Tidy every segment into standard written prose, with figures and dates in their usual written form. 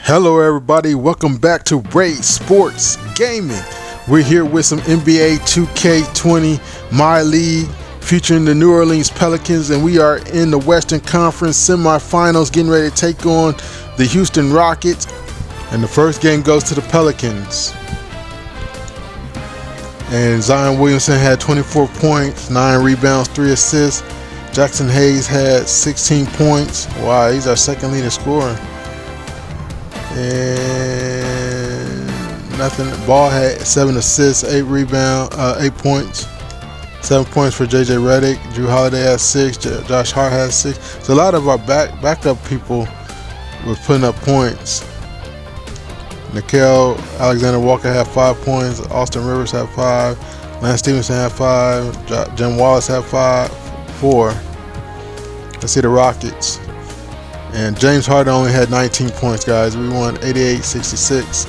Hello everybody, welcome back to Ray Sports Gaming. We're here with some NBA 2K20 MyLeague featuring the New Orleans Pelicans, and we are in the Western Conference semifinals getting ready to take on the Houston Rockets, and the first game goes to the Pelicans. And Zion Williamson had 24 points, 9 rebounds, 3 assists. Jackson Hayes had 16 points. Wow, he's our second leading scorer. And nothing. Ball had 7 assists, 8 rebounds, 8 points. 7 points for JJ Redick. Drew Holiday had 6. Josh Hart had 6. So a lot of our backup people were putting up points. Nickeil Alexander-Walker had 5 points. Austin Rivers had 5. Lance Stevenson had 5. Jim Wallace had 4. Let's see the Rockets. And James Harden only had 19 points, guys. We won 88-66.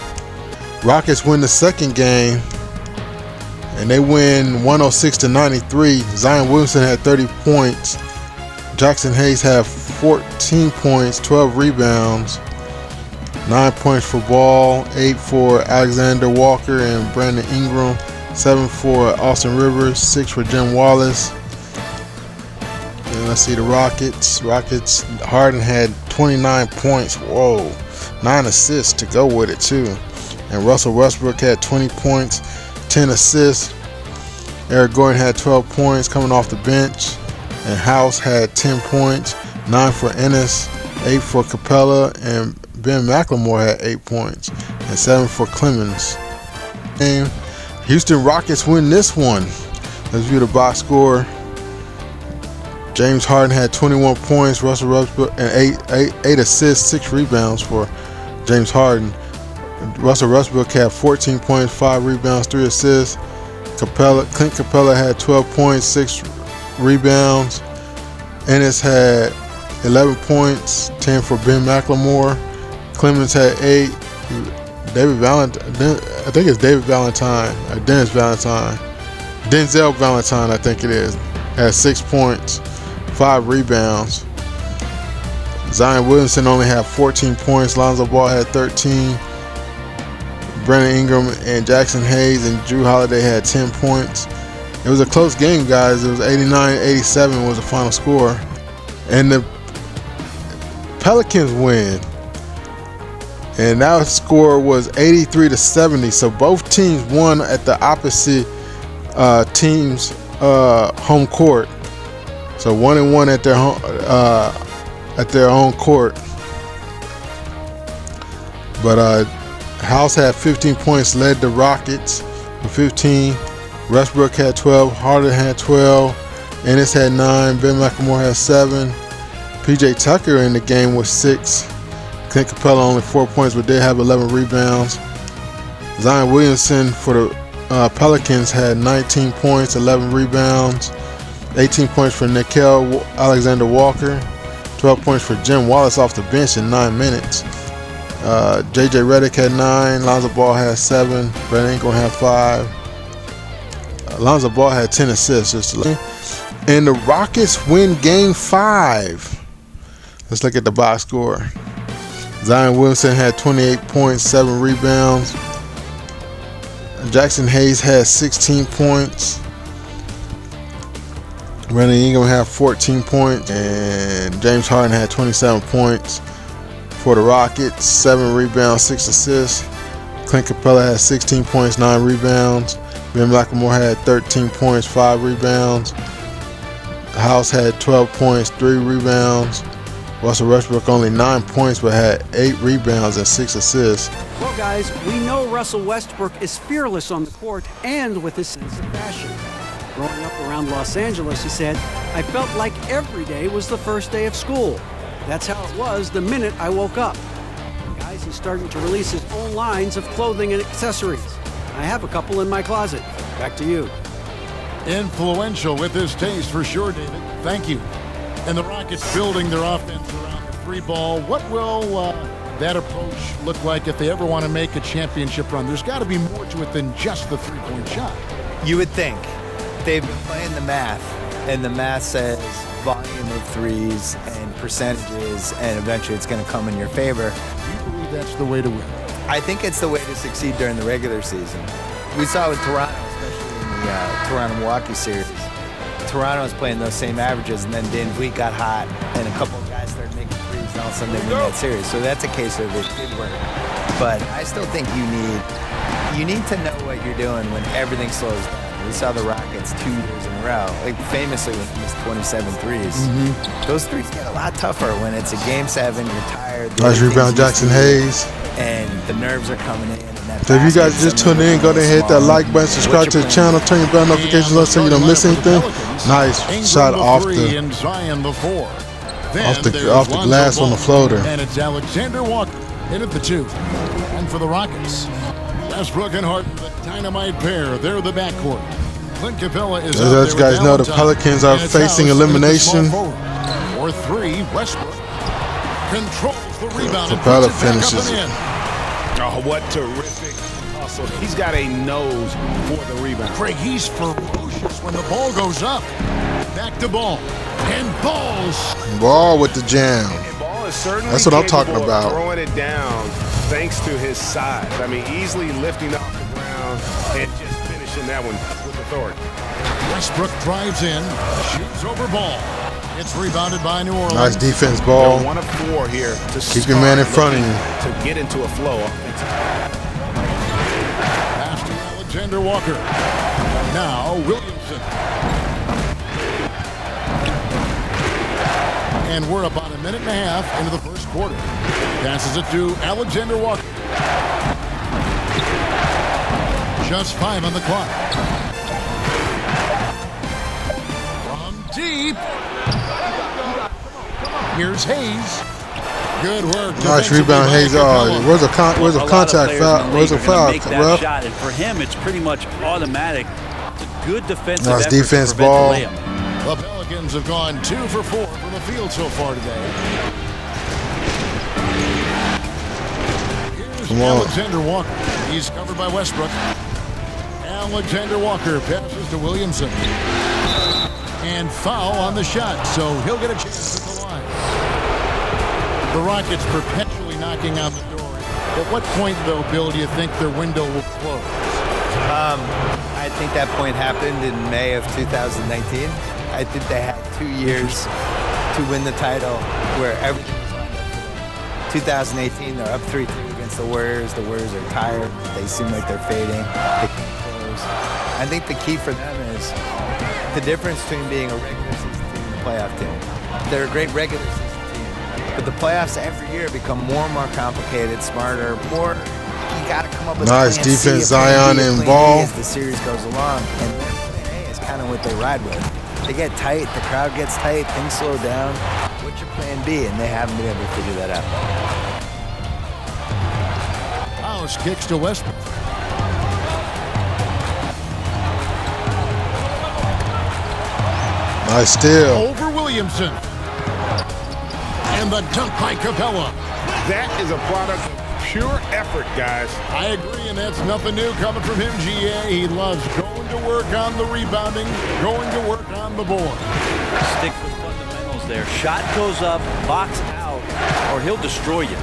Rockets win the second game, and they win 106-93. Zion Williamson had 30 points. Jackson Hayes had 14 points, 12 rebounds, 9 points for Ball, 8 for Alexander Walker and Brandon Ingram, 7 for Austin Rivers, 6 for Jim Wallace. And let's see the Rockets. Harden had 29 points. Whoa. 9 assists to go with it too. And Russell Westbrook had 20 points, 10 assists. Eric Gordon had 12 points coming off the bench. And House had 10 points, 9 for Ennis, 8 for Capella, and Ben McLemore had 8 points, and 7 for Clemens. And Houston Rockets win this one. Let's view the box score. James Harden had 21 points, Russell Westbrook, and 8 assists, 6 rebounds for James Harden. Russell Westbrook had 14 points, 5 rebounds, 3 assists. Clint Capella had 12 points, 6 rebounds. Ennis had 11 points, 10 for Ben McLemore. Clemens had 8. David Valentine, I think it's David Valentine, or Dennis Valentine. Denzel Valentine, I think it is, had 6 points, 5 rebounds. Zion Williamson only had 14 points. Lonzo Ball had 13. Brandon Ingram and Jackson Hayes and Drew Holiday had 10 points. It was a close game, guys. It was 89-87 was the final score. And the Pelicans win. And that score was 83-70. So both teams won at the opposite team's home court. So 1-1 at their own court. But House had 15 points, led the Rockets with 15. Westbrook had 12. Harden had 12. Ennis had 9. Ben McLemore had 7. PJ Tucker in the game was 6. Clint Capella only 4 points, but did have 11 rebounds. Zion Williamson for the Pelicans had 19 points, 11 rebounds. 18 points for Nickeil Alexander-Walker. 12 points for Jim Wallace off the bench in 9 minutes. JJ Redick had 9. Lonzo Ball had 7. Brandon Ingram had 5. Lonzo Ball had 10 assists. And the Rockets win Game 5. Let's look at the box score. Zion Williamson had 28 points, 7 rebounds. Jackson Hayes had 16 points. Brandon Ingram had 14 points. And James Harden had 27 points for the Rockets, 7 rebounds, 6 assists. Clint Capella had 16 points, 9 rebounds. Ben McLemore had 13 points, 5 rebounds. House had 12 points, 3 rebounds. Russell Westbrook only 9 points, but had 8 rebounds and 6 assists. Well, guys, we know Russell Westbrook is fearless on the court and with his sense of passion. Growing up around Los Angeles, he said, "I felt like every day was the first day of school. That's how it was the minute I woke up." Guys, he's starting to release his own lines of clothing and accessories. I have a couple in my closet. Back to you. Influential with his taste for sure, David. Thank you. And the Rockets building their offense around the 3 ball. What will that approach look like if they ever want to make a championship run? There's got to be more to it than just the 3-point shot. You would think. They've been playing the math, and the math says volume of threes and percentages, and eventually it's going to come in your favor. Do you believe that's the way to win? I think it's the way to succeed during the regular season. We saw it with Toronto, especially in the Toronto-Milwaukee series. Toronto was playing those same averages, and then Dan Vliet got hot, and a couple of guys started making threes, and all of a sudden they win that series. So that's a case of it did work. But I still think you need to know what you're doing when everything slows down. We saw the Rockets 2 years in a row, like famously when he missed 27 threes. Those threes get a lot tougher when it's a Game 7, you're tired. Nice rebound, Jackson Hayes. And the nerves are coming in. So if you guys just tuned in, go ahead and hit that like button, subscribe to the channel, turn your bell notifications on so you don't miss anything. Nice shot off the glass on the floater. And it's Alexander Walker in at the 2. And for the Rockets, Westbrook and Harden, the dynamite pair. They're the backcourt. Clint Capella is out as you guys know, the Pelicans are facing elimination. For 3, Westbrook controls the rebound. Capella finishes it. Oh, what terrific hustle. He's got a nose for the rebound. Craig, he's ferocious when the ball goes up. Back to ball. And Ball with the jam. And Ball is certainly That's what I'm talking about. Throwing it down thanks to his size. I mean, easily lifting off the ground and just finishing that one with authority. Westbrook drives in, shoots over Ball. It's rebounded by New Orleans. Nice defense, Ball. They're 1 of 4 here. Keep your man in front of you. To get into a flow. Pass to Alexander Walker. Now Williamson. And we're about a minute and a half into the first quarter. Passes it to Alexander Walker. Just 5 on the clock. From deep. Here's Hayes. Good work. Nice rebound, Hayes. Oh, where's a contact foul? Where's a foul, ref? Shot, and for him, it's pretty much automatic. It's a good defensive nice effort defense, to prevent Ball. the layup. The Pelicans have gone 2 for 4 from the field so far today. Here's Alexander Walker. He's covered by Westbrook. Alexander Walker passes to Williamson. And foul on the shot, so he'll get a chance at the line. The Rockets perpetually knocking on the door. At what point, though, Bill, do you think their window will close? I think that point happened in May of 2019. I think they had 2 years to win the title where everything was lined up for them. 2018, they're up 3-2 against the Warriors. The Warriors are tired. They seem like they're fading. They can't close. I think the key for them is the difference between being a regular season team and a playoff team. They're a great regular season team, but the playoffs every year become more and more complicated, smarter, more. You got to come up with nice a plan defense, C, a plan Zion B, a and plan Ball. D as the series goes along, and their plan A is kind of what they ride with. They get tight, the crowd gets tight, things slow down. What's your plan B? And they haven't been able to figure that out. House kicks to Westbrook. Nice steal. Over Williamson. And the dunk by Capella. That is a product of pure effort, guys. I agree, and that's nothing new coming from him, GA. He loves going to work on the rebounding, going to work on the board. Stick with fundamentals there. Shot goes up, box out, or he'll destroy you.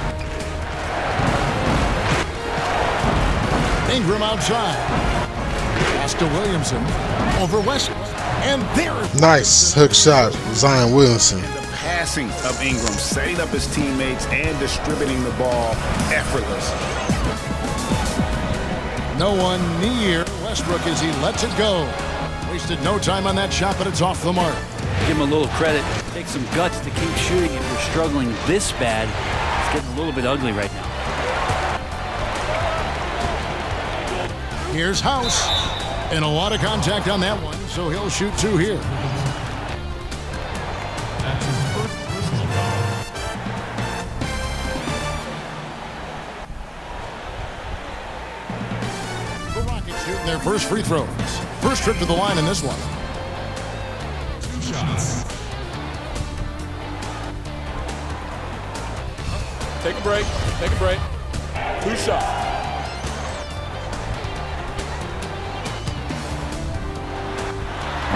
Ingram outside. Pass to Williamson. Over Westbrook. And there's nice hook shot, Zion Williamson. The passing of Ingram, setting up his teammates and distributing the ball effortless. No one near Westbrook as he lets it go. Wasted no time on that shot, but it's off the mark. Give him a little credit. Take some guts to keep shooting if you're struggling this bad. It's getting a little bit ugly right now. Here's House. And a lot of contact on that one, so he'll shoot 2 here. The Rockets shooting their first free throws. First trip to the line in this one. 2 shots. Take a break. Take a break. 2 shots.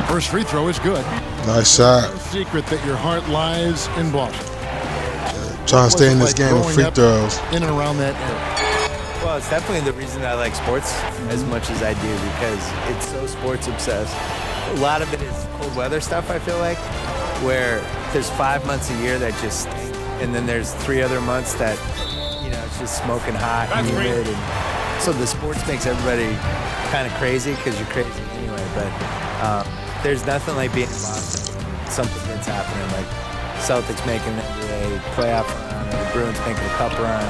First free throw is good. Nice shot. No secret that your heart lies in Boston. Trying to stay in this game with free throws. In and around that area. Well, it's definitely the reason I like sports as much as I do, because it's so sports obsessed. A lot of it is cold weather stuff, I feel like, where there's 5 months a year that just stink, and then there's 3 other months that, it's just smoking hot and humid. And so the sports makes everybody kind of crazy because you're crazy anyway. But there's nothing like being in Boston. Something that's happening, like Celtics making the NBA playoff run, or the Bruins making a cup run,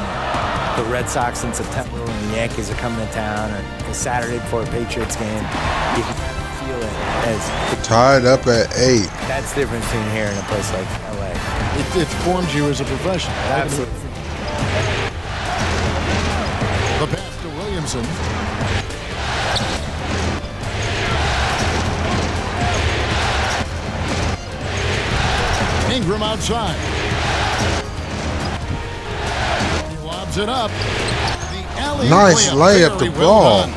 the Red Sox in September when the Yankees are coming to town, or the Saturday before a Patriots game. You can kind of feel it as tied up at 8. That's the difference between here and a place like LA. It forms you as a professional. Absolutely. The pass to Williamson. Ingram outside. He lobs it up. The alley Nice layup the ball.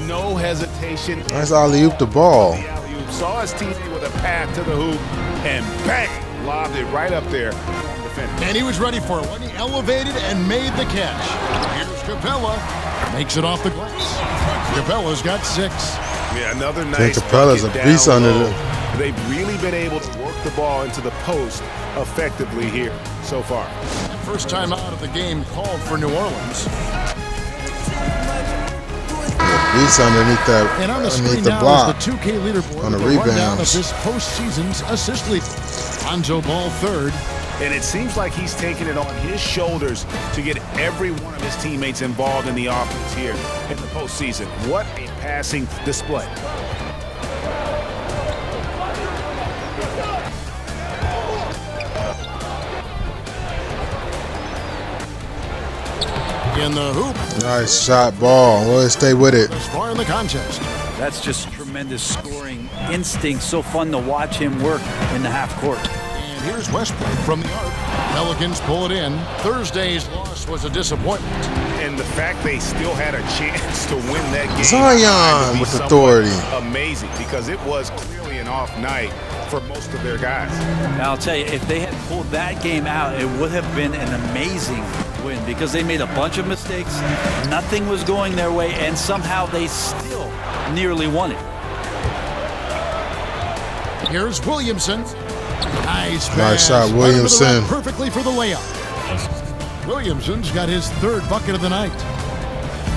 No hesitation. Nice alley-oop the ball. The alley-oop. Saw his teammate with a path to the hoop, and bang, lobbed it right up there. And he was ready for it when he elevated and made the catch. Here's Capella. Makes it off the glass. Capella's got 6. Yeah, another nice Capella's a bucket beast down under low. the... They've really been able to work the ball into the post effectively here so far. First time out of the game called for New Orleans. Beast underneath that, And on the underneath screen the now block. is the 2K leaderboard. On the with a rundown of rebounds. this postseason's assist lead. Lonzo Ball 3rd. And it seems like he's taking it on his shoulders to get every one of his teammates involved in the offense here in the postseason. What a passing display. In the hoop. Nice shot ball. Well, stay with it. As far in the contest. That's just tremendous scoring instinct. So fun to watch him work in the half court. And here's Westbrook from the arc. Pelicans pull it in. Thursday's loss was a disappointment. And the fact they still had a chance to win that game. Zion with authority. Amazing, because it was clearly an off night for most of their guys. And I'll tell you, if they had pulled that game out, it would have been an amazing win, because they made a bunch of mistakes. Nothing was going their way, and somehow they still nearly won it. Here's Williamson. Nice pass. Shot, Williamson. Perfectly for the layup. Williamson's got his 3rd bucket of the night.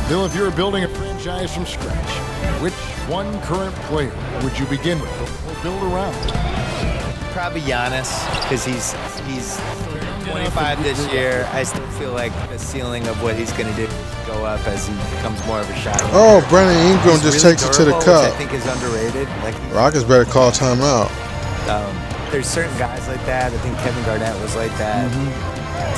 Bill, if you're building a franchise from scratch, which one current player would you begin with or build around? Probably Giannis, because he's 25 this year. I still feel like the ceiling of what he's going to do go up as he becomes more of a shot. Oh, Brandon Ingram just really takes it to the durable, cup. which I think is underrated. Like Rockets better call timeout. there's certain guys like that. I think Kevin Garnett was like that.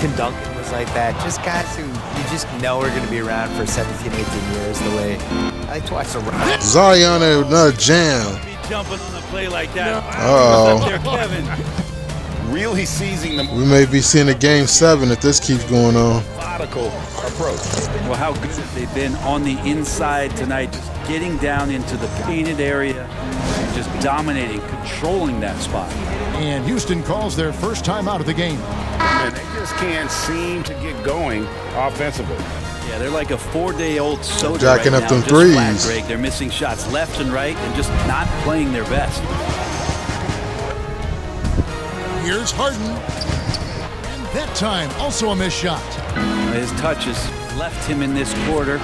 Tim Duncan was like that. Just guys who you just know are going to be around for 17, 18 years. The way I like to watch the Rockets. Zion another jam. Be jumping on a play like that. Uh-oh. What's up there, Kevin? Really seizing the We may be seeing a game 7 if this keeps going on. methodical approach. Well, how good have they been on the inside tonight, just getting down into the painted area and just dominating, controlling that spot. And Houston calls their first time out of the game. And they just can't seem to get going offensively. Yeah, they're like a 4-day-old soda Jacking right up now, them just flat threes. break. They're missing shots left and right and just not playing their best. Here's Harden. And that time, also a missed shot. His touches left him in this quarter.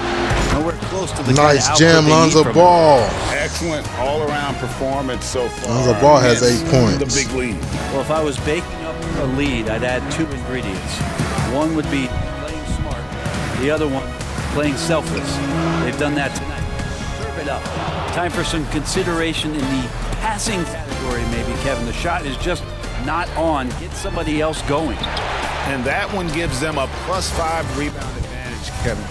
Nowhere close to the Nice kind of jam, output they need Lonzo from him. Ball. Excellent all-around performance so far. Lonzo Ball has against 8 points. The big lead. Well, if I was baking up a lead, I'd add 2 ingredients. One would be playing smart. The other one, playing selfless. They've done that tonight. Serve it up. Time for some consideration in the passing category, maybe, Kevin. The shot is just not on. Get somebody else going. And that one gives them a +5 rebound advantage, Kevin.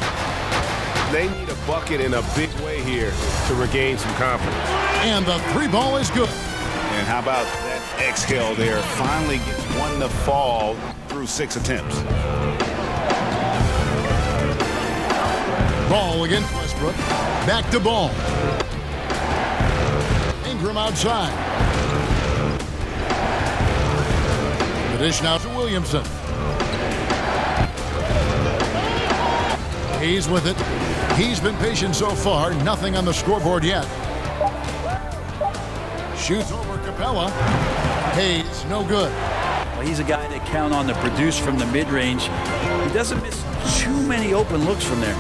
They need a bucket in a big way here to regain some confidence. And the 3 ball is good. And how about that exhale there? Finally gets one to fall through 6 attempts. Ball against Westbrook. Back to Ball. Ingram outside. The dish now to Williamson. Hayes with it. He's been patient so far. Nothing on the scoreboard yet. Shoots over Capella. Hayes, no good. Well, he's a guy that count on to produce from the mid-range. He doesn't miss too many open looks from there.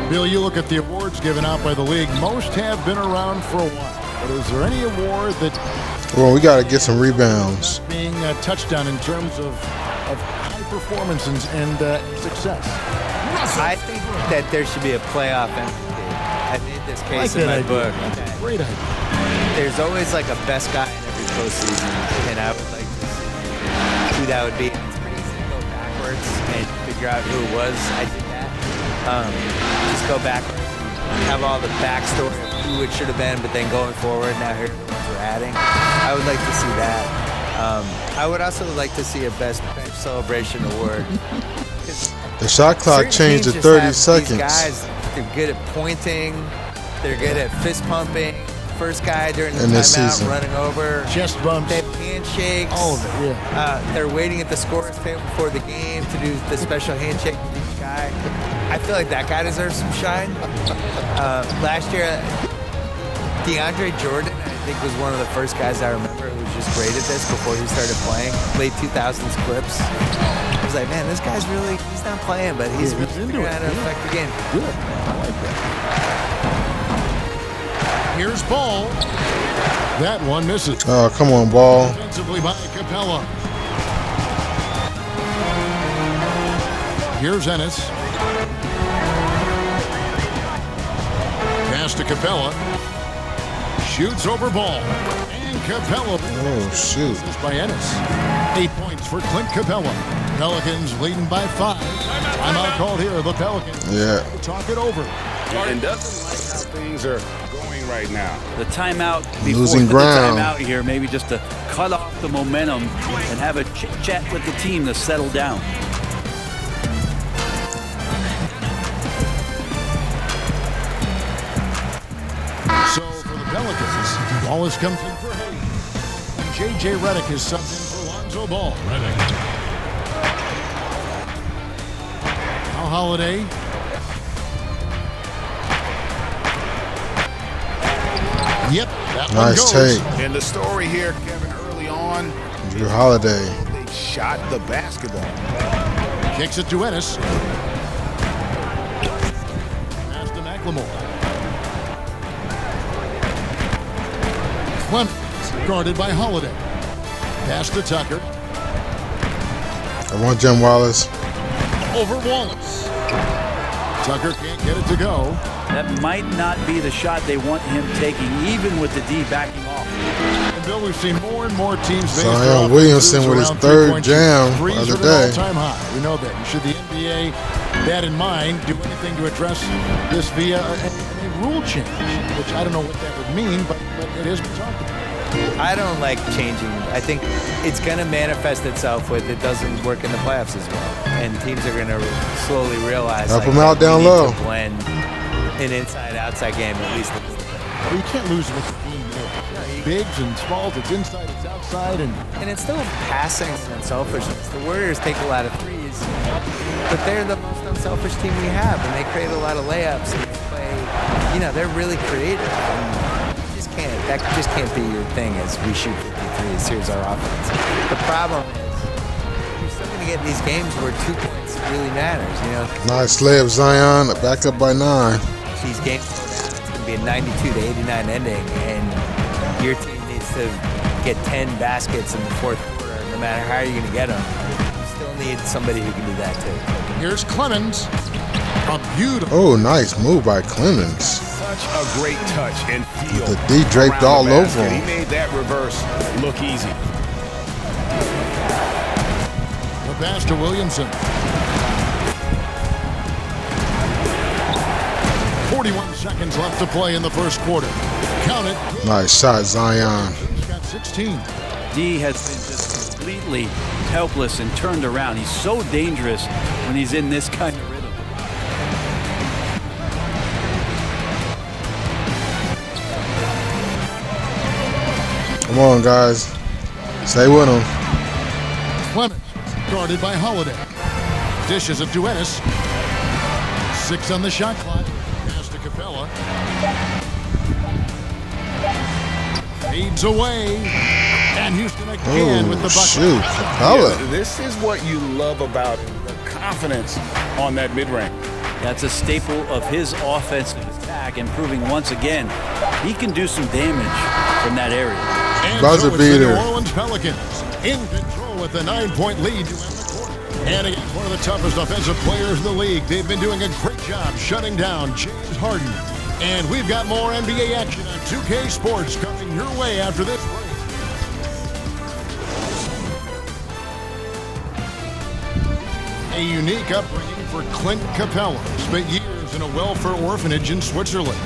Bill, you look at the awards given out by the league. Most have been around for a while. But is there any award that... Well, we got to get some rebounds. ...being a touchdown in terms of high performance and success? I think that there should be a playoff MVP. I made this case in my book. Great idea. There's always like a best guy in every postseason, and I would like to see who that would be. It's pretty easy to go backwards and figure out who it was. I did that. Just go backwards, have all the backstory of who it should have been, but then going forward, now here are the ones we're adding. I would like to see that. I would also like to see a best bench celebration award. The shot clock changed to 30 seconds. These guys, they're good at pointing. They're good at fist pumping. First guy during the timeout running over. Chest bumps. They have handshakes. All of it, yeah. They're waiting at the scorer's table before the game to do the special handshake with each guy. I feel like that guy deserves some shine. Last year, DeAndre Jordan, I think, was one of the first guys I remember who was just great at this before he started playing. Late 2000s Clips. I was like, man, this guy's really, he's not playing, but he's really figuring out how to affect the game. Good. I like that. Here's Ball. That one misses. Oh, come on, Ball. Defensively by Capella. Here's Ennis. Pass to Capella. Shoots over Ball. And Capella. Oh, shoot. This is by Ennis. 8 points for Clint Capella. Pelicans leading by 5. Timeout called here. The Pelicans. Yeah. Talk it over. And doesn't like how things are going right now. The timeout before Losing the ground. timeout here, maybe just to cut off the momentum and have a chit-chat with the team to settle down. So for the Pelicans, Wallace comes in for Hayes. And J.J. Redick is subbed in for Lonzo Ball. Redick. Now Holiday. Yep, that Nice one goes. take. And the story here, Kevin, early on, Drew Holiday. they shot the basketball. Kicks it to Ennis. Pass to McLemore. Clemens, guarded by Holiday. Pass to Tucker. I want Jim Wallace. Over Wallace. Tucker can't get it to go. That might not be the shot they want him taking, even with the D backing off. And Bill, we've seen more and more teams. Zion Williamson with his third jam the other day. All-time high. We know that. Should the NBA, that in mind, do anything to address this via a rule change? Which I don't know what that would mean, but it is talked about. I don't like changing. I think it's going to manifest itself with it doesn't work in the playoffs as well. And teams are going to slowly realize Help them out down low. To blend an inside-outside game at least. Well, you can't lose with the team. Bigs and smalls, it's inside, it's outside. And it's still passing and unselfishness. The Warriors take a lot of threes, but they're the most unselfish team we have. And they create a lot of layups and they play, they're really creative. And that just can't be your thing as we shoot 53s. Here's our offense. The problem is you're still going to get these games where 2 points really matters. Nice layup, Zion. Back up by 9. These games go down. It's going to be a 92-89 ending, and your team needs to get 10 baskets in the fourth quarter. No matter how you're going to get them, you still need somebody who can do that too. Here's Clemens. A beautiful. Oh, nice move by Clemens. Such a great touch and feel. The D draped all over him. He made that reverse look easy. The pass to Williamson. 41 seconds left to play in the first quarter. Count it. Nice shot, Zion. He's got 16. D has been just completely helpless and turned around. He's so dangerous when he's in this kind of rhythm. Come on, guys. Stay with him. Clemens, guarded by Holiday. Dishes it to Ennis. 6 on the shot clock. Pass to Capella. Fades away. And Houston again with the bucket. Shoot, Capella. Yeah, this is what you love about him, the confidence on that mid-range. That's a staple of his offensive attack, and proving once again he can do some damage from that area. And Buzzer so beater. the New Orleans Pelicans in control with a 9-point lead to end the quarter. And against one of the toughest offensive players in the league, they've been doing a great job shutting down James Harden. And we've got more NBA action on 2K Sports coming your way after this break. A unique upbringing for Clint Capella. Spent years in a welfare orphanage in Switzerland.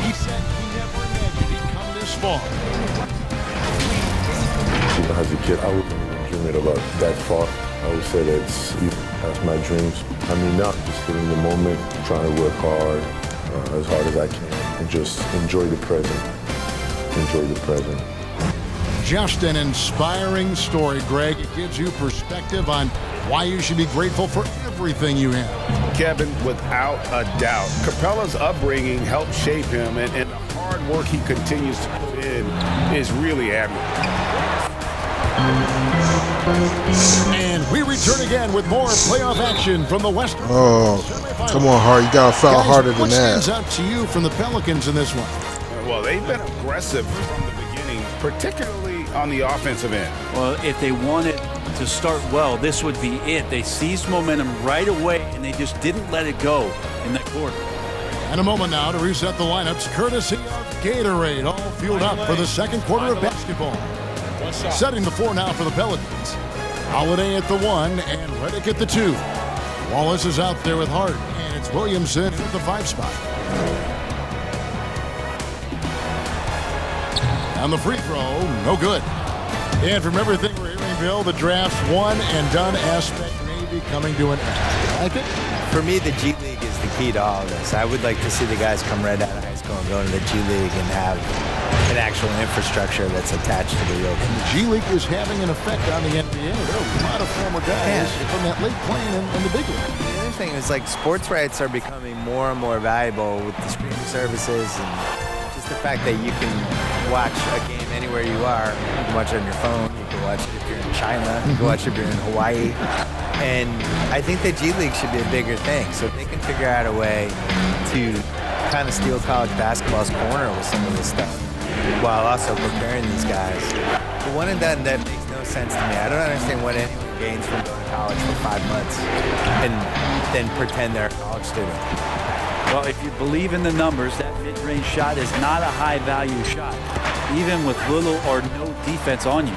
He said he never imagined he'd come this far. Even as a kid, I wasn't even dreaming about that far. I would say that's my dreams. I mean, now I'm just living the moment, trying to work hard, as hard as I can, and just enjoy the present. Enjoy the present. Just an inspiring story, Greg. It gives you perspective on why you should be grateful for everything you have. Kevin, without a doubt, Capella's upbringing helped shape him, and the hard work he continues to put in is really admirable. And we return again with more playoff action from the Western. Oh, come on, Hart. You got to foul harder than what that. stands out to you from the Pelicans in this one? Well, they've been aggressive from the beginning, particularly on the offensive end. Well, if they wanted to start well, this would be it. They seized momentum right away, and they just didn't let it go in that quarter. And a moment now to reset the lineups, courtesy of Gatorade, all fueled up for the second quarter of basketball. Setting the floor now for the Pelicans. Holiday at the 1 and Redick at the 2. Wallace is out there with Hart, and it's Williamson at the 5 spot. And the free throw, no good. And from everything we're hearing, Bill, the draft's one and done aspect may be coming to an end. Like it? For me, the G League is the key to all of this. I would like to see the guys come right out of high school and go to the G League and have an actual infrastructure that's attached to the real team. The G League is having an effect on the NBA. There are a lot of former guys from that league playing in the big league. The other thing is, like, sports rights are becoming more and more valuable with the streaming services, and just the fact that you can watch a game anywhere you are. You can watch it on your phone. You can watch it if you're in China. You can watch it if you're in Hawaii. And I think the G League should be a bigger thing. So if they can figure out a way to kind of steal college basketball's corner with some of this stuff, while also preparing these guys. The one and done, that makes no sense to me. I don't understand what anyone gains from going to college for 5 months and then pretend they're a college student. Well, if you believe in the numbers, that mid-range shot is not a high-value shot, even with little or no defense on you.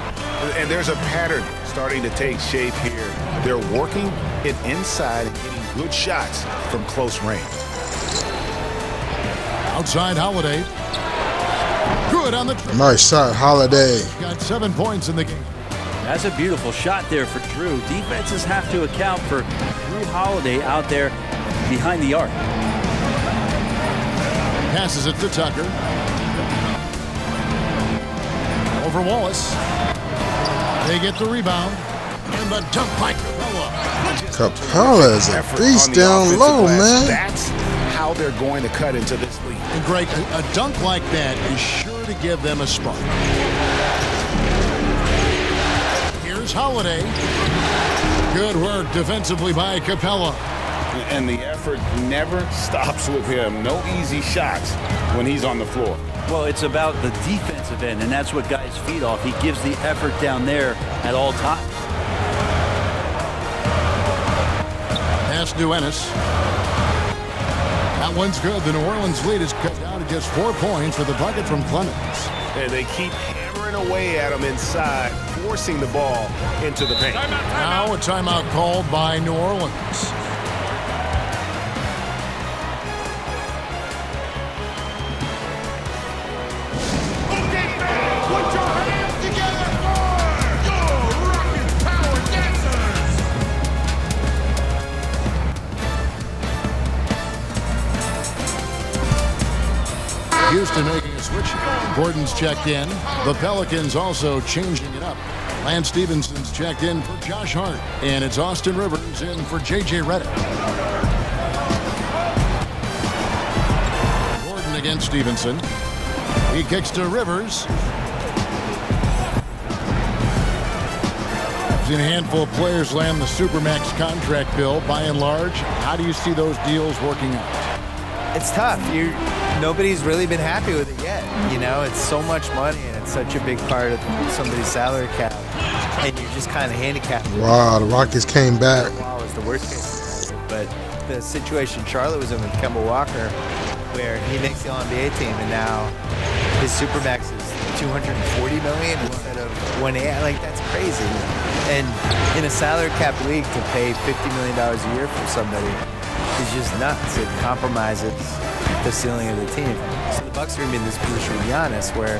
And there's a pattern starting to take shape here. They're working it inside and getting good shots from close range. Outside Holiday. Good on the trip. Nice shot, Holiday. Got 7 points in the game. That's a beautiful shot there for Drew. Defenses have to account for Drew Holiday out there behind the arc. Passes it to Tucker. Over Wallace. They get the rebound. And the dunk by Capella. Capella is a beast down low, man. That's how they're going to cut into this league. And Greg, a dunk like that is sure to give them a spark. Here's Holiday. Good work defensively by Capella. And the effort never stops with him. No easy shots when he's on the floor. Well, it's about the defensive end, and that's what guys feed off. He gives the effort down there at all times. Pass to Ennis. That one's good. The New Orleans lead is cut down to just 4 points with a bucket from Clemens. And they keep hammering away at him inside, forcing the ball into the paint. Now a timeout called by New Orleans. Houston making a switch. Gordon's checked in. The Pelicans also changing it up. Lance Stephenson's checked in for Josh Hart. And it's Austin Rivers in for J.J. Redick. Stevenson. He kicks to Rivers. We've seen a handful of players land the Supermax contract bill. By and large, how do you see those deals working out? It's tough. Nobody's really been happy with it yet. You know, it's so much money and it's such a big part of somebody's salary cap, and you're just kind of handicapped. Wow, the Rockets came back. Wow, was the worst case scenario. But the situation Charlotte was in with Kemba Walker, where he makes the All-NBA team, and now his supermax is $240 million instead of $180. Like, that's crazy. And in a salary cap league, to pay $50 million a year for somebody is just nuts. It compromises the ceiling of the team. So the Bucks are going to be in this position with Giannis, where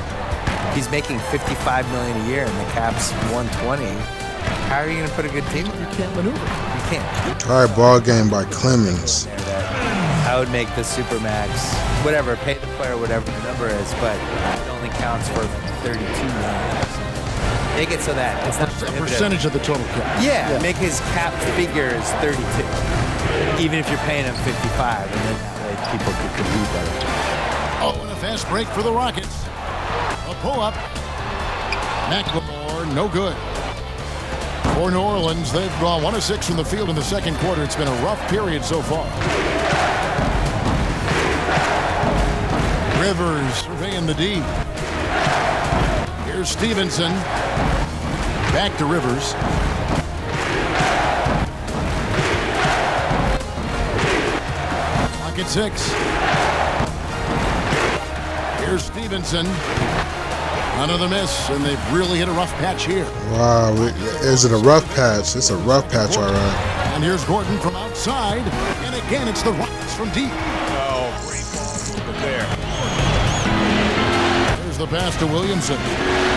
he's making $55 million a year and the cap's $120. How are you going to put a good team? You can't maneuver. You can't. All right, ball game by Clemens. I would make the supermax, whatever, pay the player whatever the number is, but it only counts for $32 million. Make it so that it's not a percentage of the total cap. Yeah, make his cap figure is 32, even if you're paying him 55, and then that way people could compete better. Oh, and a fast break for the Rockets. A pull-up. McLemore, no good. For New Orleans, they've gone 1 of 6 from the field in the second quarter. It's been a rough period so far. Rivers surveying the D. Here's Stevenson. Back to Rivers. Clock at 6. Here's Stevenson. Another miss, and they've really hit a rough patch here. Wow, is it a rough patch? It's a rough patch, all right. And here's Gordon from outside. And again, it's the Rockets from deep. Oh, great ball movement there. There's the pass to Williamson.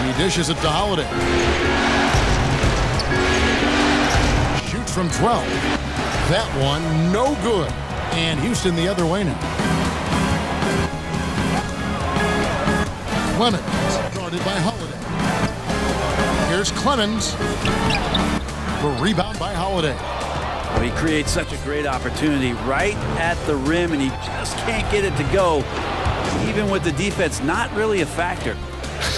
He dishes it to Holiday. Shoots from 12. That one, no good. And Houston the other way now. Clemens, guarded by Holiday. Here's Clemens. The rebound by Holiday. Well, he creates such a great opportunity right at the rim, and he just can't get it to go. Even with the defense not really a factor.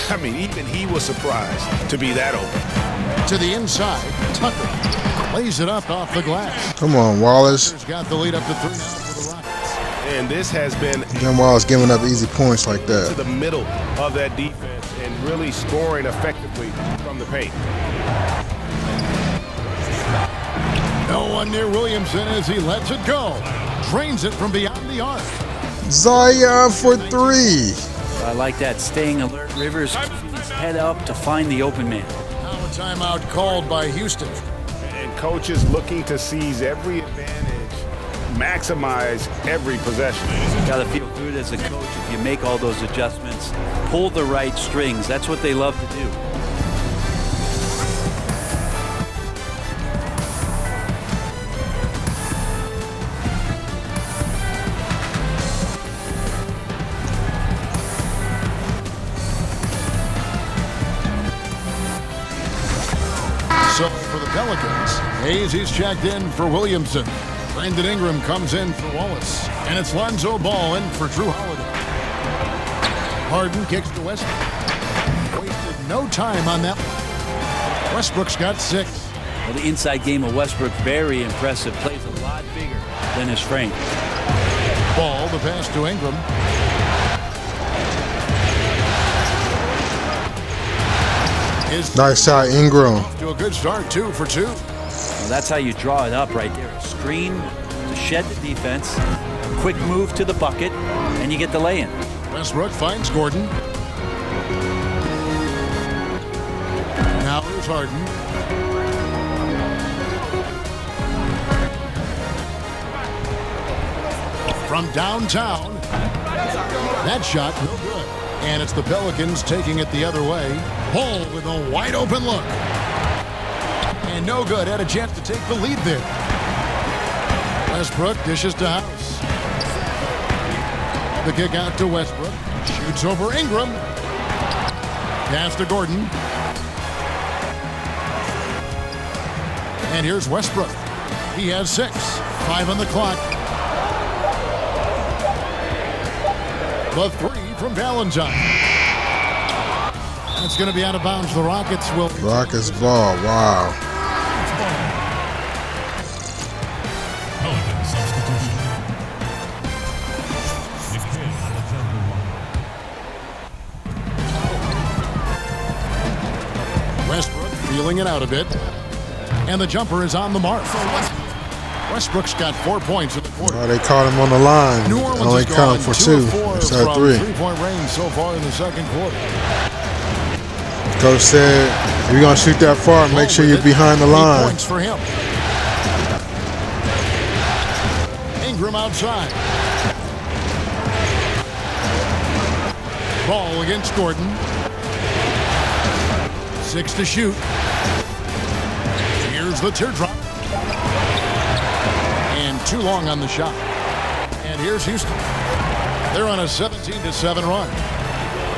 I mean, even he was surprised to be that open. To the inside, Tucker lays it up off the glass. Come on, Wallace. Tucker's got the lead up to 3 now for the Rockets. And this has been Jim Wallace giving up easy points like to that. the middle of that defense and really scoring effectively from the paint. No one near Williamson as he lets it go. Drains it from beyond the arc. Zion for 3. I like that, staying alert. Rivers keeping his head up to find the open man. Now a timeout called by Houston. And coaches looking to seize every advantage, maximize every possession. You got to feel good as a coach if you make all those adjustments, pull the right strings. That's what they love to do. So for the Pelicans, Hayes is checked in for Williamson. Brandon Ingram comes in for Wallace. And it's Lonzo Ball in for Drew Holiday. Harden kicks to Westbrook. Wasted no time on that one. Westbrook's got 6. Well, the inside game of Westbrook, very impressive. Plays a lot bigger than his frame. Ball, the pass to Ingram. Nice shot, Ingram. Off to a good start, 2 for 2. Well, that's how you draw it up right there. A screen to shed the defense, quick move to the bucket, and you get the lay-in. Westbrook finds Gordon. Now here's Harden. From downtown. That shot, no good. And it's the Pelicans taking it the other way. Ball with a wide open look. And no good. Had a chance to take the lead there. Westbrook dishes to House. The kick out to Westbrook. Shoots over Ingram. Pass to Gordon. And here's Westbrook. He has 6. 5 on the clock. The three from Valentine. It's going to be out of bounds. The Rockets will. Rockets ball. Wow. Westbrook feeling it out a bit. And the jumper is on the mark. Westbrook's got 4 points in the quarter. Oh, they caught him on the line. New Orleans only caught him for 2 instead of 3. 3-point range so far in the second quarter. Coach said, if you're going to shoot that far, make sure you're behind the 8 line. points for him. Ingram outside. Ball against Gordon. 6 to shoot. Here's the teardrop. And too long on the shot. And here's Houston. They're on a 17-7 run.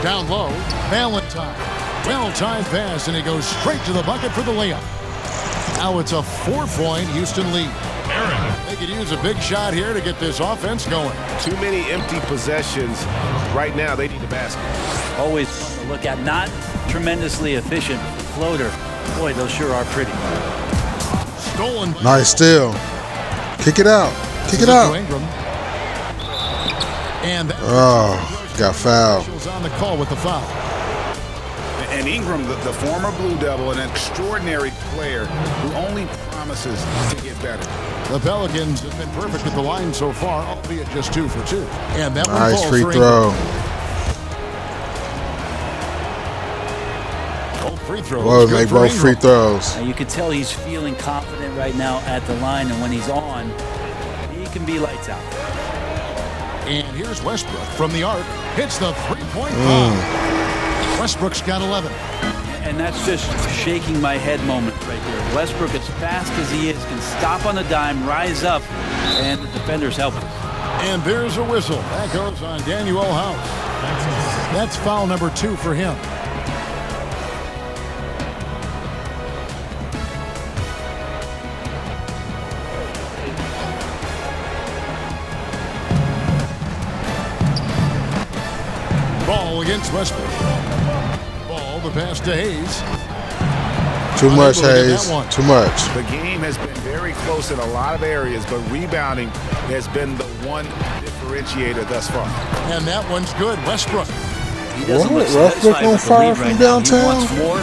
Down low, Valentine. Well-timed pass, and he goes straight to the bucket for the layup. Now it's a 4-point Houston lead. They could use a big shot here to get this offense going. Too many empty possessions. Right now, they need a basket. Always fun to look at. Not tremendously efficient. Floater. Boy, those sure are pretty. Stolen. Nice steal. Kick it out. Kick it out. And got fouled. On the call with the foul. And Ingram, the former Blue Devil, an extraordinary player who only promises to get better. The Pelicans have been perfect at the line so far, albeit just 2 for 2. And that Nice one falls free for throw. Both free throws. Whoa, make both free throws. Now you can tell he's feeling confident right now at the line, and when he's on, he can be lights out. And here's Westbrook from the arc. Hits the three-point bomb. Westbrook's got 11. And that's just shaking my head moment right there. Westbrook, as fast as he is, can stop on a dime, rise up, and the defenders help him. And there's a whistle. That goes on Daniel House. That's foul number 2 for him. Ball against Westbrook. Ball, the pass to Hayes. Too much, Hayes. Too much. The game has been very close in a lot of areas, but rebounding has been the one differentiator thus far. And that one's good. Westbrook. He doesn't look Westbrook satisfied on with the fire lead from right downtown? now. He wants more,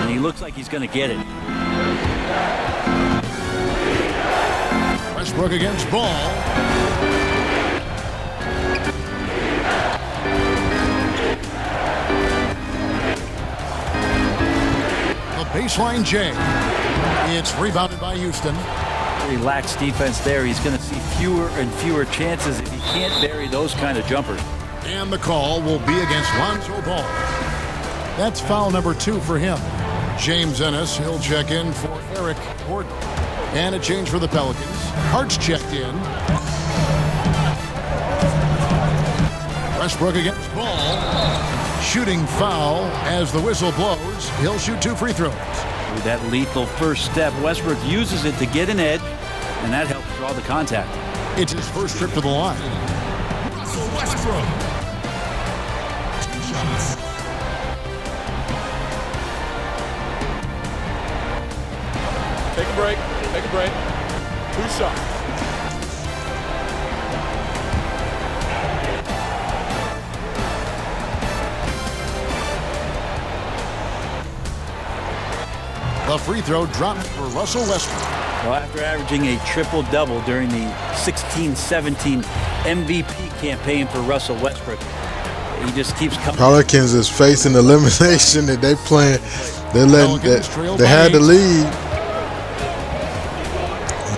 and he looks like he's going to get it. Westbrook against Ball. Baseline J. It's rebounded by Houston. Relaxed defense there. He's going to see fewer and fewer chances if he can't bury those kind of jumpers. And the call will be against Lonzo Ball. That's foul number 2 for him. James Ennis, he'll check in for Eric Gordon. And a change for the Pelicans. Hart's checked in. Westbrook against Ball. Shooting foul as the whistle blows. He'll shoot 2 free throws. With that lethal first step, Westbrook uses it to get an edge, and that helps draw the contact. It's his first trip to the line. Russell Westbrook. 2 shots. Take a break. Take a break. 2 shots. The free throw dropped for Russell Westbrook. Well, after averaging a triple-double during the 16-17 MVP campaign for Russell Westbrook, he just keeps coming. Pelicans is facing elimination that they playing. They had the lead.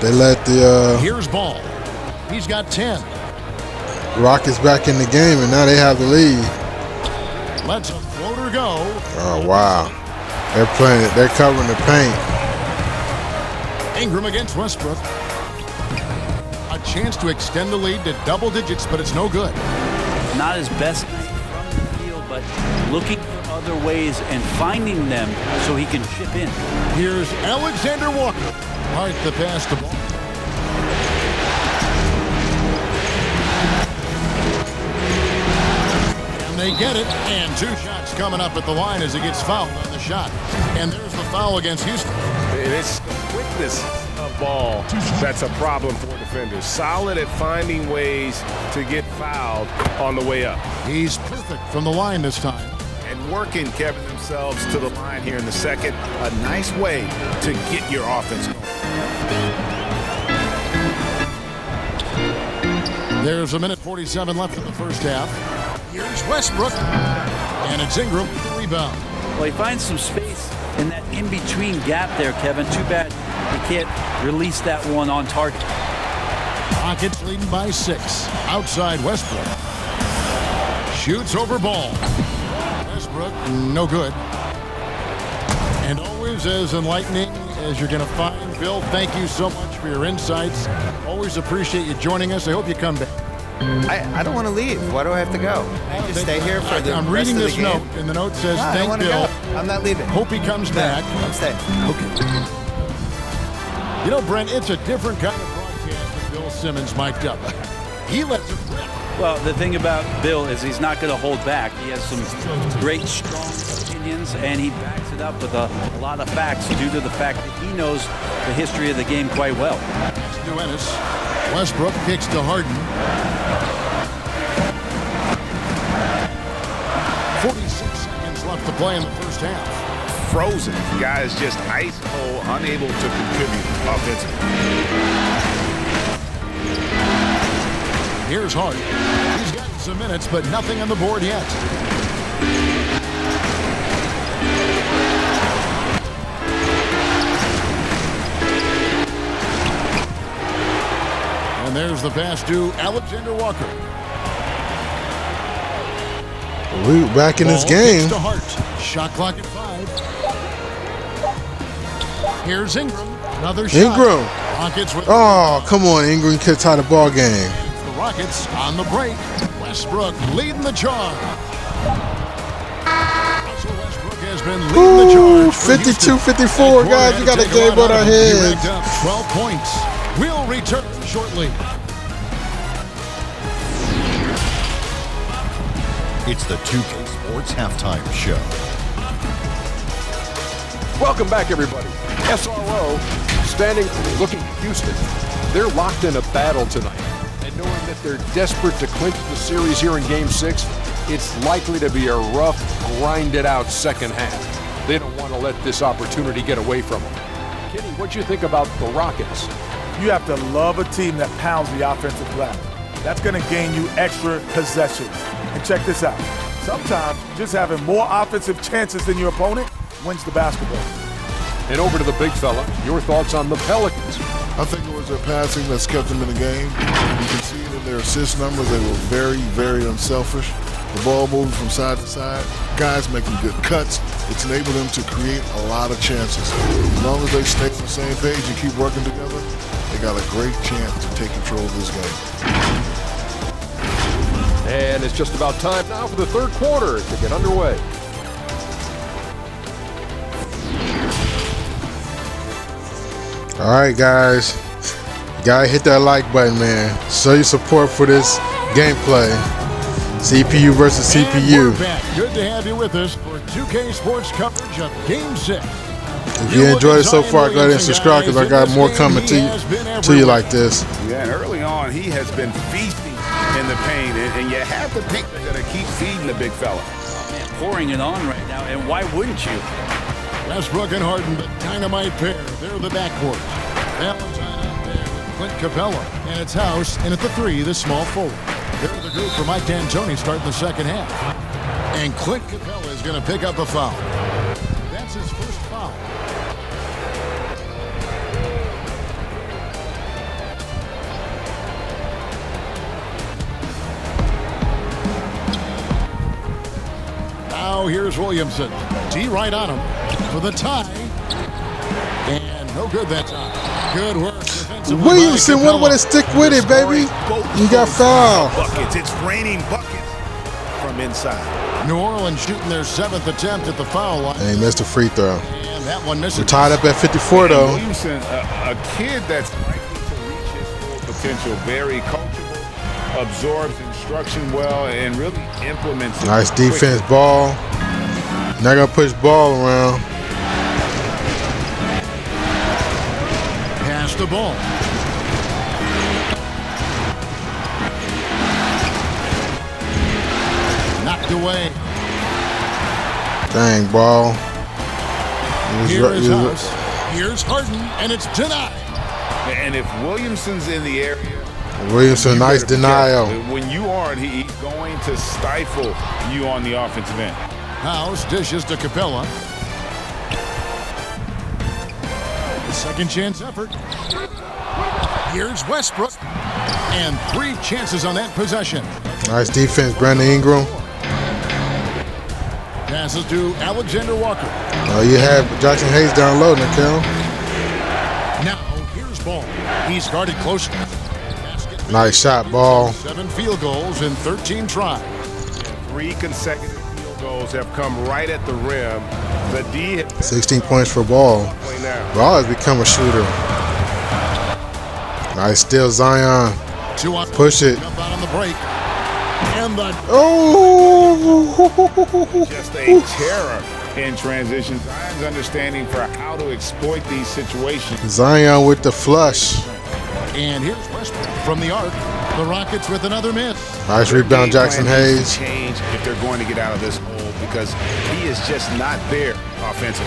They let the Here's Ball. He's got 10. Rockets back in the game, and now they have the lead. Lets a floater go. Oh, wow. They're playing it. They're covering the paint. Ingram against Westbrook. A chance to extend the lead to double digits, but it's no good. Not his best night from the field, but looking for other ways and finding them so he can chip in. Here's Alexander Walker. Hart the pass to Ball. They get it, and 2 shots coming up at the line as he gets fouled on the shot. And there's the foul against Houston. It's the quickness of ball that's a problem for defenders. Solid at finding ways to get fouled on the way up. He's perfect from the line this time. And working, Kevin, themselves to the line here in the second. A nice way to get your offense going. There's 1:47 left in the first half. Here's Westbrook. And it's Ingram with the rebound. Well, he finds some space in that in-between gap there, Kevin. Too bad he can't release that one on target. Rockets leading by 6. Outside Westbrook. Shoots over ball. Westbrook, no good. And always as enlightening as you're going to find. Bill, thank you so much for your insights. Always appreciate you joining us. I hope you come back. I don't want to leave. Why do I have to go? I just stay here for the I'm rest reading of the this game. note, and the note says, No, thank Bill. I'm not leaving. Hope he comes back. I'm staying. Okay. You know, Brent, it's a different kind of broadcast with Bill Simmons mic'd up. He lets it rip. Well, the thing about Bill is he's not going to hold back. He has some great, strong opinions, and he backs it up with a lot of facts due to the fact that he knows the history of the game quite well. To Ennis. Westbrook kicks to Harden. 46 seconds left to play in the first half. Frozen. Guys just ice cold, unable to contribute offensively. Here's Harden. He's gotten some minutes, but nothing on the board yet. And there's the pass to Alexander Walker. We back in this game. To Hart. Shot clock at 5. Here's Ingram. Another shot. Ingram. Rockets with come on, Ingram could tie the ball game. the Rockets on the break. Westbrook leading the charge. Russell Westbrook has been leading the charge. 52-54, guys. We got a game on our heads. 12 points. We'll return shortly. It's the 2K Sports Halftime Show. Welcome back, everybody. SRO standing, looking at Houston. They're locked in a battle tonight. And knowing that they're desperate to clinch the series here in Game 6, it's likely to be a rough, grinded-out second half. They don't want to let this opportunity get away from them. Kenny, what you think about the Rockets? You have to love a team that pounds the offensive glass. That's going to gain you extra possessions. And check this out. Sometimes just having more offensive chances than your opponent wins the basketball. And over to the big fella, your thoughts on the Pelicans? I think it was their passing that's kept them in the game. You can see it in their assist numbers. They were very, very unselfish. The ball moving from side to side. Guys making good cuts. It's enabled them to create a lot of chances. As long as they stay on the same page and keep working together, they got a great chance to take control of this game. And it's just about time now for the third quarter to get underway. All right, guys. Gotta hit that like button, man. Show your support for this gameplay. CPU versus And CPU. we're back. Good to have you with us for 2K Sports coverage of Game 6. If you enjoyed it so far, go ahead and subscribe because I got more coming to you like this. Yeah, and early on, he has been feasting in the paint, and you have to think they're going to keep feeding the big fella. Man, pouring it on right now, and why wouldn't you? Westbrook and Harden, the dynamite pair. They're the backcourt. Valentine out there with Clint Capella. And it's House. And at the 3, the small forward. There's the group for Mike D'Antoni starting the second half. And Clint Capella is going to pick up a foul. That's his first foul. Now here's Williamson. D right on him for the tie. And no good that time. Good work defensively. Williamson, what way to stick with it, baby? You got fouled. Buckets. It's raining buckets from inside. New Orleans shooting their 7th attempt at the foul line. And he missed a free throw. And that one misses. We're tied up at 54, though. Williamson, a kid that's likely to reach his full potential, very coachable, absorbs instruction well and really implements it. Nice defense, ball. Not gonna push ball around. Pass the ball. Knocked away. Dang, ball. Here's Harden, and it's denied. And if Williamson's in the area, Williamson, nice denial. When you aren't, he's going to stifle you on the offensive end. House dishes to Capella. Second chance effort. Here's Westbrook. And 3 chances on that possession. Nice defense, Brandon Ingram. Passes to Alexander Walker. Oh, you have Jackson Hayes down low, Nikhil. Now, here's Ball. He's guarded closely. Nice shot, Ball. 7 field goals in 13 tries. 3 consecutive field goals have come right at the rim. The D 16 points for Ball. Ball has become a shooter. Nice steal, Zion. Push it. Out on the break. And the just a terror in transition. Zion's understanding for how to exploit these situations. Zion with the flush. And here's Westbrook from the arc. The Rockets with another miss. Nice rebound, Jackson Hayes. Change if they're going to get out of this hole because he is just not there offensively.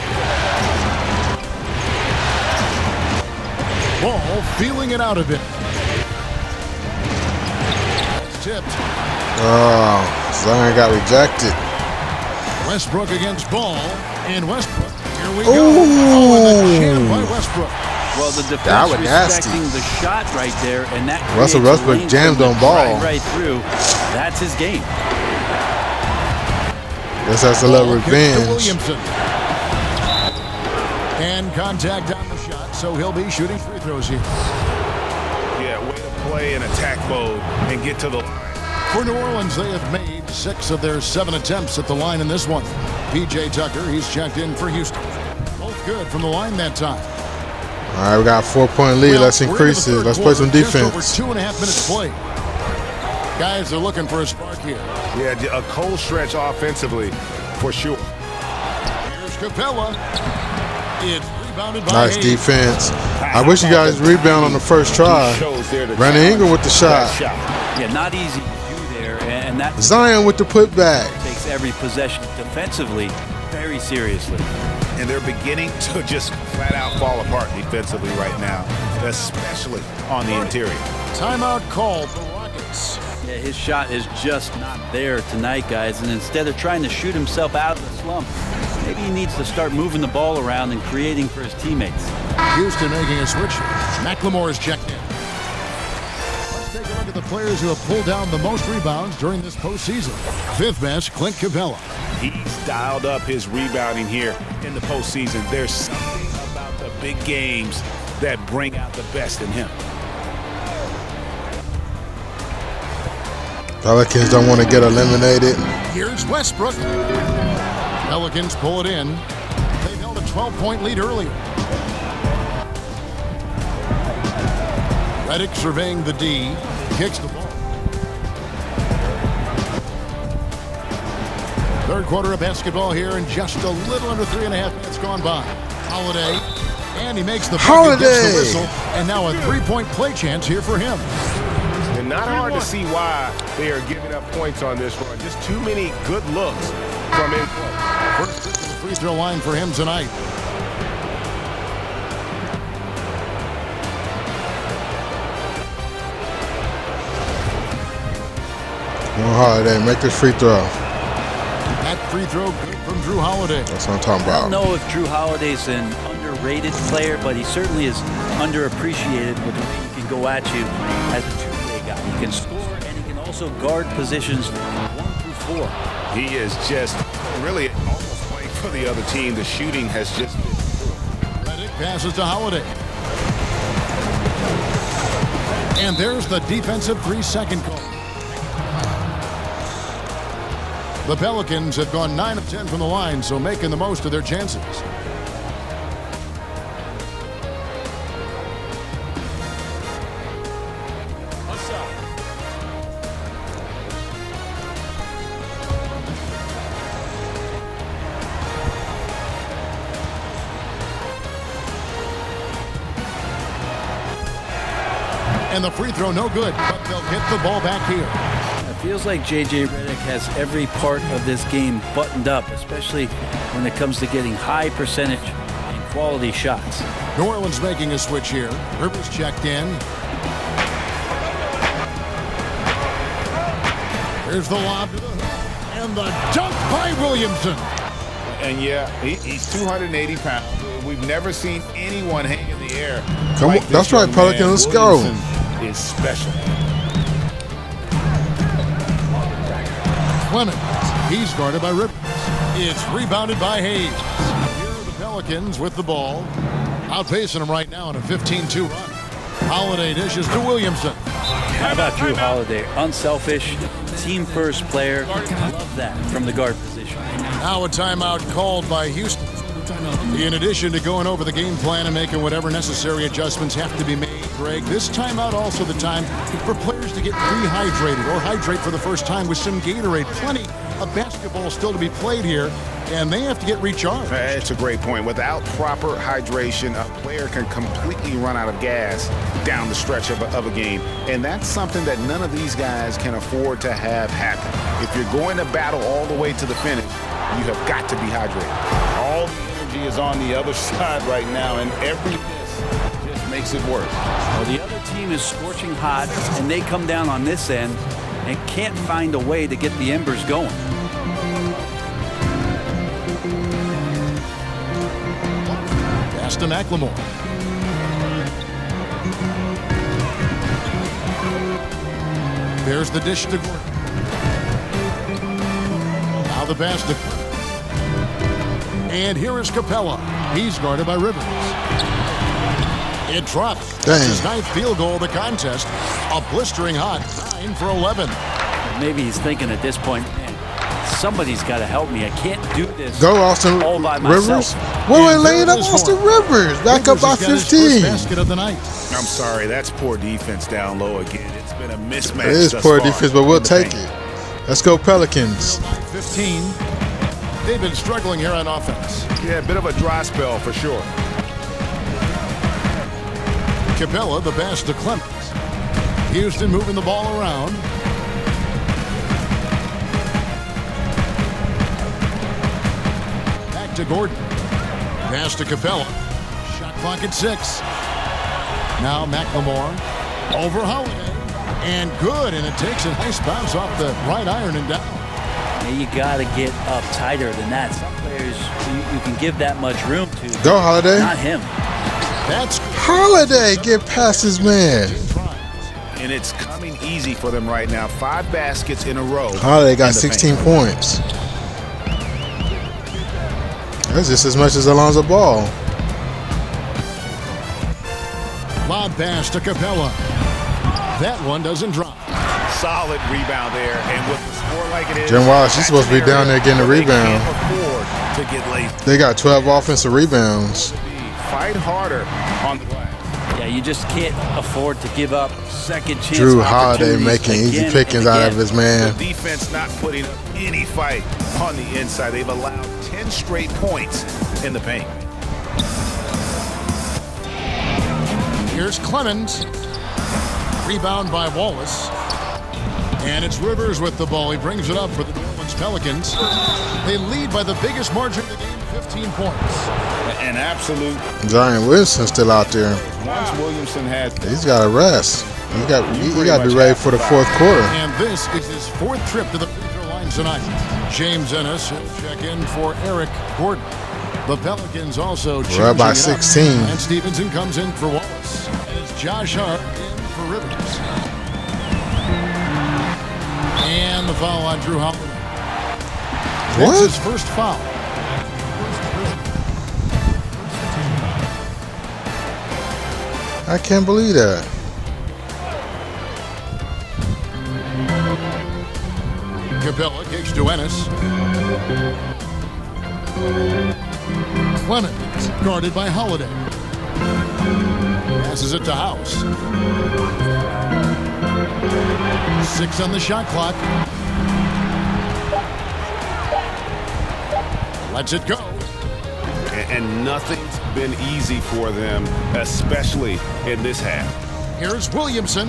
Ball feeling it out of it. Tipped. Oh, Zion got rejected. Westbrook against Ball. And Westbrook. Here we go. Oh, and the jam by Westbrook. Well, the defense respecting the shot right there, and that Russell Westbrook jammed on Ball. Right through. That's his game. Guess that's a little revenge. And contact on the shot, so he'll be shooting free throws here. Yeah, way to play in attack mode and get to the line. For New Orleans, they have made 6 of their 7 attempts at the line in this one. P.J. Tucker, he's checked in for Houston. Both good from the line that time. All right, we got a 4-point lead. Well, Let's increase it. Let's play some defense. Just over 2.5 minutes played. Guys are looking for a spark here. Yeah, a cold stretch offensively, for sure. Here's Capella. It's rebounded by Nice Hayes. defense. I wish you guys rebound on the first try. Brandon Ingram with the shot. Yeah, not easy to do there, and that Zion with the putback. takes every possession defensively very seriously. And they're beginning to just flat out fall apart defensively right now, especially on the interior. Timeout called for Rockets. Yeah, his shot is just not there tonight, guys. And instead of trying to shoot himself out of the slump, maybe he needs to start moving the ball around and creating for his teammates. Houston making a switch. McLemore is checked in. Let's take a look at the players who have pulled down the most rebounds during this postseason. 5th best, Clint Capella. He's dialed up his rebounding here in the postseason. There's something about the big games that bring out the best in him. Pelicans don't want to get eliminated. Here's Westbrook. Pelicans pull it in. They held a 12-point lead earlier. Redick surveying the D. Kicks the ball. Third quarter of basketball here, and just a little under 3.5 minutes gone by. Holiday, and he makes the bucket, gets the whistle, and now a 3-point play chance here for him. And not hard to see why they are giving up points on this run. Just too many good looks from in play. First trip to the free throw line for him tonight. Holiday, make this free throw. That free throw good from Drew Holiday. That's what I'm talking about. I don't know if Drew Holiday's an underrated player, but he certainly is underappreciated with the way he can go at you as a two-way guy. He can score, and he can also guard positions 1 through 4. He is just really almost playing for the other team. The shooting has just been Redick passes to Holiday. And there's the defensive 3-second call. The Pelicans have gone 9 of 10 from the line, so making the most of their chances. And the free throw no good, but they'll get the ball back here. It feels like J.J. Redick has every part of this game buttoned up, especially when it comes to getting high percentage and quality shots. New Orleans making a switch here. Rivers checked in. Here's the lob to the hoop. And the dunk by Williamson. And yeah, he's 280 pounds. We've never seen anyone hang in the air. Come on, that's right, Pelican. Let's go. Is special. Clemens, he's guarded by Rivers. It's rebounded by Hayes. Here are the Pelicans with the ball. Outpacing them right now in a 15-2 run. Holiday dishes to Williamson. How about Drew Holiday? Unselfish, team-first player. Love that from the guard position. Now a timeout called by Houston. In addition to going over the game plan and making whatever necessary adjustments have to be made, Greg, this timeout also the time for players to get rehydrated or hydrate for the first time with some Gatorade. Plenty of basketball still to be played here, and they have to get recharged. It's a great point. Without proper hydration, a player can completely run out of gas down the stretch of a game. And that's something that none of these guys can afford to have happen. If you're going to battle all the way to the finish, you have got to be hydrated. All the energy is on the other side right now, and every miss just makes it worse. Well, the other team is scorching hot, and they come down on this end and can't find a way to get the embers going. Pass to McLemore. There's the dish to Gordon. Now the pass to Gordon. And here is Capella. He's guarded by Rivers. It drops. That's his ninth field goal of the contest. A blistering hot 9 for 11. Maybe he's thinking at this point, man, somebody's got to help me. I can't do this Go, Austin all by Rivers. myself. Wait, lay it up, Austin Rivers. Back up by 15. Basket of the night. I'm sorry, that's poor defense down low again. It's been a mismatch. It is poor defense, but we'll take it. Let's go, Pelicans. 15. They've been struggling here on offense. Yeah, a bit of a dry spell for sure. Capella, the pass to Clemens. Houston moving the ball around. Back to Gordon. Pass to Capella. Shot clock at 6. Now McLemore over Holiday. And good, and it takes a nice bounce off the right iron and down. You got to get up tighter than that. Some players you can give that much room to. Go, Holiday. Not him. That's Holiday. Get past his man. And it's coming easy for them right now. 5 baskets in a row. Holiday got 16 points. That's just as much as Alonzo Ball. lob pass to Capella. That one doesn't drop. Solid rebound there, and with the score like it is, Jim Wallace, she's supposed to be down there getting a rebound. They can't afford to get lazy. They got 12 offensive rebounds. Fight harder on the glass. Yeah, you just can't afford to give up second chance. Drew Holiday making easy pickings out of his man. The defense not putting up any fight on the inside. They've allowed 10 straight points in the paint. Here's Clemens. Rebound by Wallace. And it's Rivers with the ball. He brings it up for the New Orleans Pelicans. They lead by the biggest margin of the game, 15 points. An absolute. Zion Williamson's still out there. Once Williamson has, he's got to rest. He got to be ready for the fourth quarter. And this is his fourth trip to the free throw line tonight. James Ennis will check in for Eric Gordon. The Pelicans also right by 16. And Stevenson comes in for Wallace. And it's Josh Hart in for Rivers. And the foul on Drew Holiday. What? That's his first foul. I can't believe that. Capella kicks to Ennis. Clemens guarded by Holiday. Passes it to House. 6 on the shot clock. Lets it go. and nothing's been easy for them, especially in this half. Here's Williamson.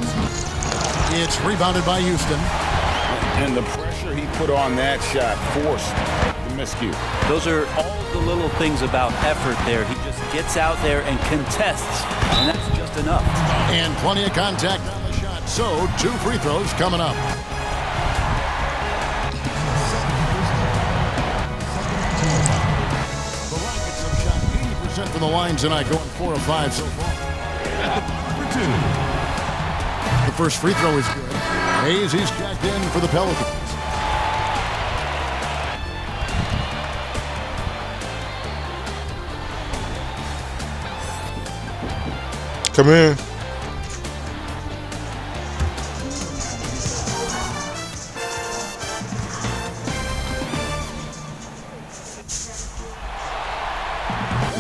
It's rebounded by Houston. And the pressure he put on that shot forced the miscue. Those are all the little things about effort there. He just gets out there and contests, and that's just enough. And plenty of contact on the shot. So 2 free throws coming up. The Rockets have shot 80% from the line tonight, going 4 of 5 so far. The first free throw is good. Hayes, he's checked in for the Pelicans. Come in.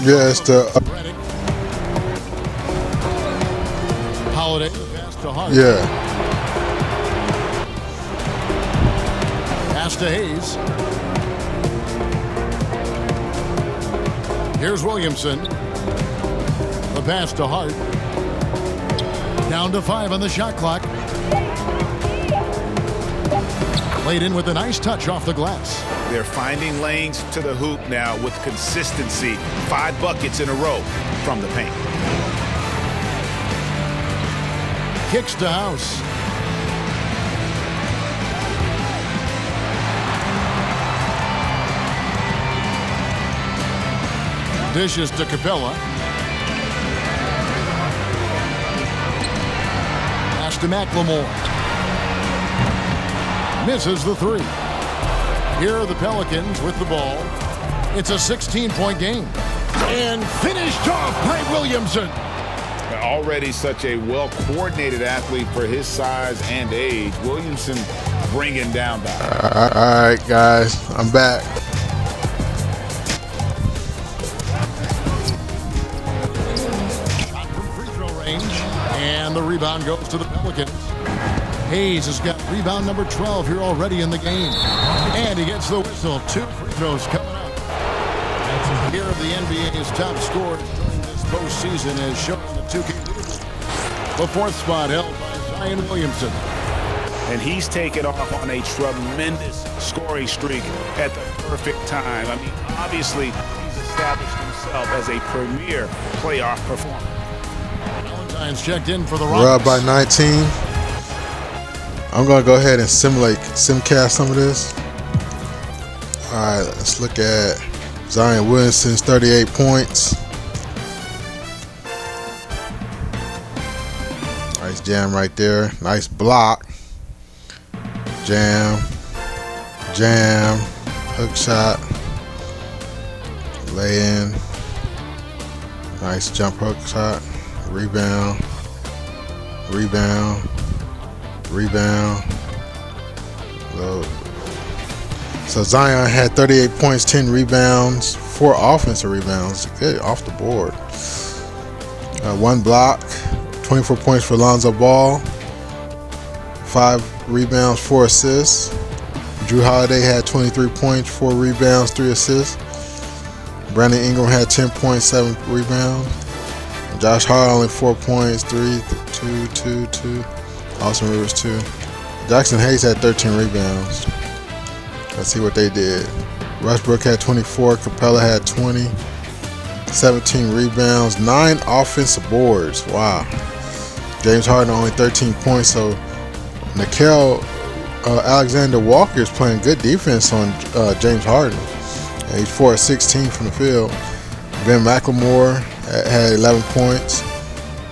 Yeah, it's the Holiday pass to Hart. yeah. Pass to Hayes. Here's Williamson. The pass to Hart. Down to 5 on the shot clock. Laid in with a nice touch off the glass. They're finding lanes to the hoop now with consistency. 5 buckets in a row from the paint. Kicks to House. Dishes to Capella. Pass to McLemore. Misses the 3. Here are the Pelicans with the ball. It's a 16-point game. And finished off by Williamson. Already such a well-coordinated athlete for his size and age. Williamson bringing down the... All right, guys, I'm back. Shot from free throw range. And the rebound goes to the Pelicans. Hayes has got rebound number 12 here already in the game. And he gets the whistle. 2 free throws coming up. Here of the NBA's top scorers during this postseason is shown in the 2K leaderboard. The 4th spot held by Zion Williamson. And he's taken off on a tremendous scoring streak at the perfect time. I mean, obviously, he's established himself as a premier playoff performer. Valentine's checked in for the We're up Rockets. by 19. I'm going to go ahead and simcast some of this. All right, let's look at Zion Williamson's 38 points. Nice jam right there. Nice block. Jam. Jam. Hook shot. Lay in. Nice jump hook shot. Rebound. Rebound. Rebound. Load. So Zion had 38 points, 10 rebounds, 4 offensive rebounds. Good off the board. 1 block, 24 points for Lonzo Ball, 5 rebounds, 4 assists. Drew Holiday had 23 points, 4 rebounds, 3 assists. Brandon Ingram had 10 points, 7 rebounds. Josh Hart only 4 points, 3, 2, 2. Austin Rivers 2. Jackson Hayes had 13 rebounds. Let's see what they did. Westbrook had 24. Capella had 20. 17 rebounds. 9 offensive boards. Wow. James Harden only 13 points. So Nickeil Alexander-Walker is playing good defense on James Harden. He's 4 of 16 from the field. Ben McLemore had 11 points.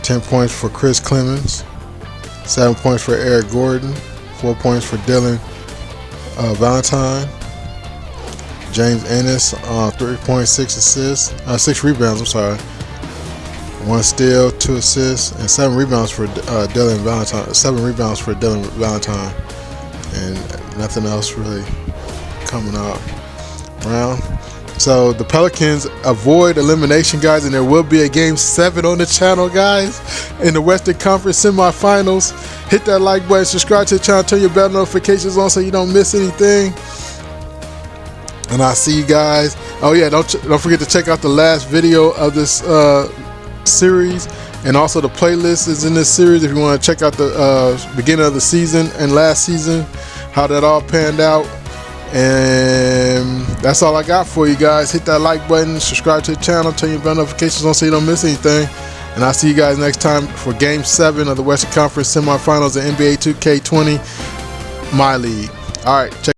10 points for Chris Clemens. 7 points for Eric Gordon. 4 points for Dylan Valentine. James Ennis, 3.6 assists, 6 rebounds, I'm sorry. 1 steal, 2 assists, and 7 rebounds for Dylan Valentine. 7 rebounds for Dylan Valentine. And nothing else really coming up around. So the Pelicans avoid elimination, guys, and there will be a Game 7 on the channel, guys, in the Western Conference semifinals. Hit that like button, subscribe to the channel, turn your bell notifications on so you don't miss anything. And I'll see you guys. Oh yeah, don't forget to check out the last video of this series And also the playlist is in this series if you want to check out the beginning of the season and last season, how that all panned out. And that's all I got for you guys. Hit that like button, subscribe to the channel, turn your bell notifications on so you don't miss anything. And I'll see you guys next time for Game 7 of the Western Conference Semifinals of NBA 2K20 My League. All right, check.